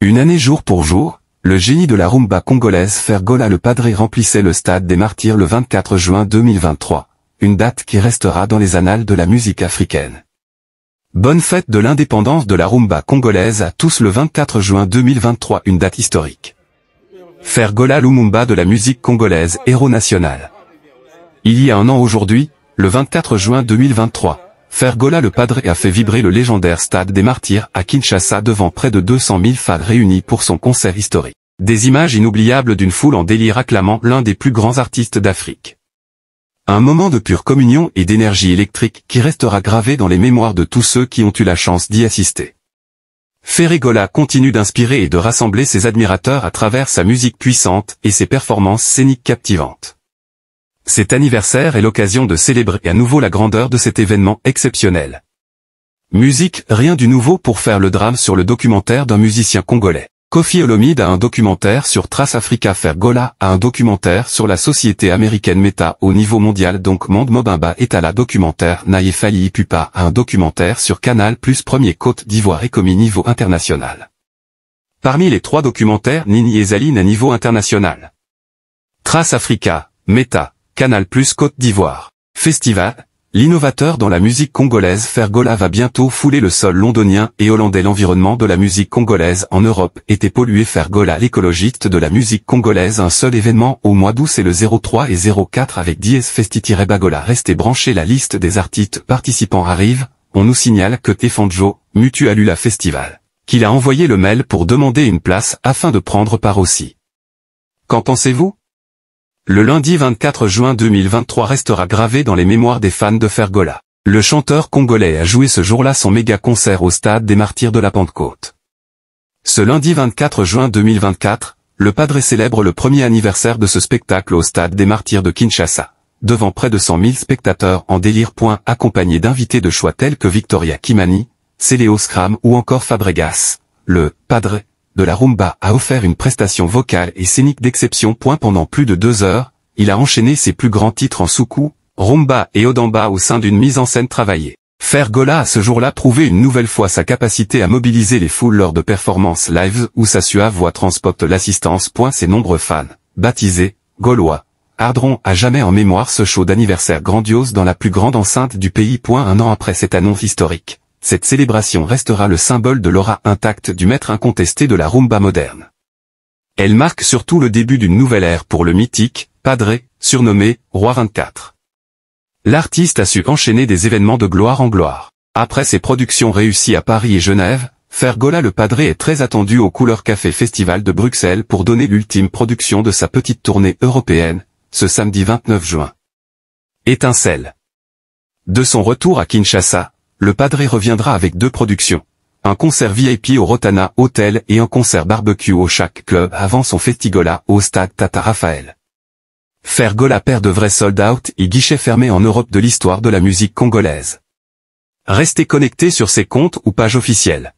Une année jour pour jour, le génie de la rumba congolaise Fergola le Padré remplissait le stade des Martyrs le 24 juin 2023, une date qui restera dans les annales de la musique africaine. Bonne fête de l'indépendance de la rumba congolaise à tous le 24 juin 2023, une date historique. Fergola Lumumba de la musique congolaise, héros national. Il y a un an aujourd'hui, le 24 juin 2023, Fergola le Padré a fait vibrer le légendaire stade des Martyrs à Kinshasa devant près de 200 000 fans réunis pour son concert historique. Des images inoubliables d'une foule en délire acclamant l'un des plus grands artistes d'Afrique. Un moment de pure communion et d'énergie électrique qui restera gravé dans les mémoires de tous ceux qui ont eu la chance d'y assister. Fergola continue d'inspirer et de rassembler ses admirateurs à travers sa musique puissante et ses performances scéniques captivantes. Cet anniversaire est l'occasion de célébrer à nouveau la grandeur de cet événement exceptionnel. Musique, rien du nouveau pour faire le drame sur le documentaire d'un musicien congolais. Koffi Olomide a un documentaire sur Trace Africa, Fergola a un documentaire sur la société américaine Meta au niveau mondial, donc Monde Mobimba est à la documentaire Naye Fali Ipupa a un documentaire sur Canal+, premier Côte d'Ivoire et Comi niveau international. Parmi les 3 documentaires, Nini et Zaline à niveau international. Trace Africa, Meta, Canal+, Côte d'Ivoire. Festival. L'innovateur dans la musique congolaise Fergola va bientôt fouler le sol londonien et hollandais. L'environnement de la musique congolaise en Europe était pollué. Fergola l'écologiste de la musique congolaise, un seul événement au mois d'août, c'est le 03 et 04 avec Diez Festi-Bagola. Restez branchés, la liste des artistes participants arrive. On nous signale que Tefanjo, Mutu a lu la festival, qu'il a envoyé le mail pour demander une place afin de prendre part aussi. Qu'en pensez-vous? Le lundi 24 juin 2023 restera gravé dans les mémoires des fans de Fergola. Le chanteur congolais a joué ce jour-là son méga concert au stade des Martyrs de la Pentecôte. Ce lundi 24 juin 2024, le Padré célèbre le premier anniversaire de ce spectacle au stade des Martyrs de Kinshasa, devant près de 100 000 spectateurs en délire. Accompagné d'invités de choix tels que Victoria Kimani, Céléo Scram ou encore Fabregas. Le Padré de la rumba a offert une prestation vocale et scénique d'exception. Pendant plus de 2 heures, il a enchaîné ses plus grands titres en soukous, rumba et odamba au sein d'une mise en scène travaillée. Fergola a ce jour-là prouvé une nouvelle fois sa capacité à mobiliser les foules lors de performances live où sa suave voix transporte l'assistance. Ses nombreux fans, baptisés Gaulois, garderont à jamais en mémoire ce show d'anniversaire grandiose dans la plus grande enceinte du pays. Un an après cette annonce historique, cette célébration restera le symbole de l'aura intacte du maître incontesté de la rumba moderne. Elle marque surtout le début d'une nouvelle ère pour le mythique Padré, surnommé Roi 24. L'artiste a su enchaîner des événements de gloire en gloire. Après ses productions réussies à Paris et Genève, Fergola le Padré est très attendu au Couleur Café Festival de Bruxelles pour donner l'ultime production de sa petite tournée européenne, ce samedi 29 juin. Étincelle. De son retour à Kinshasa, le Padré reviendra avec 2 productions. Un concert VIP au Rotana Hotel et un concert barbecue au Shack Club avant son Festigola au stade Tata Raphaël. Fergola perd de vrais sold-out et guichets fermés en Europe de l'histoire de la musique congolaise. Restez connectés sur ses comptes ou pages officielles.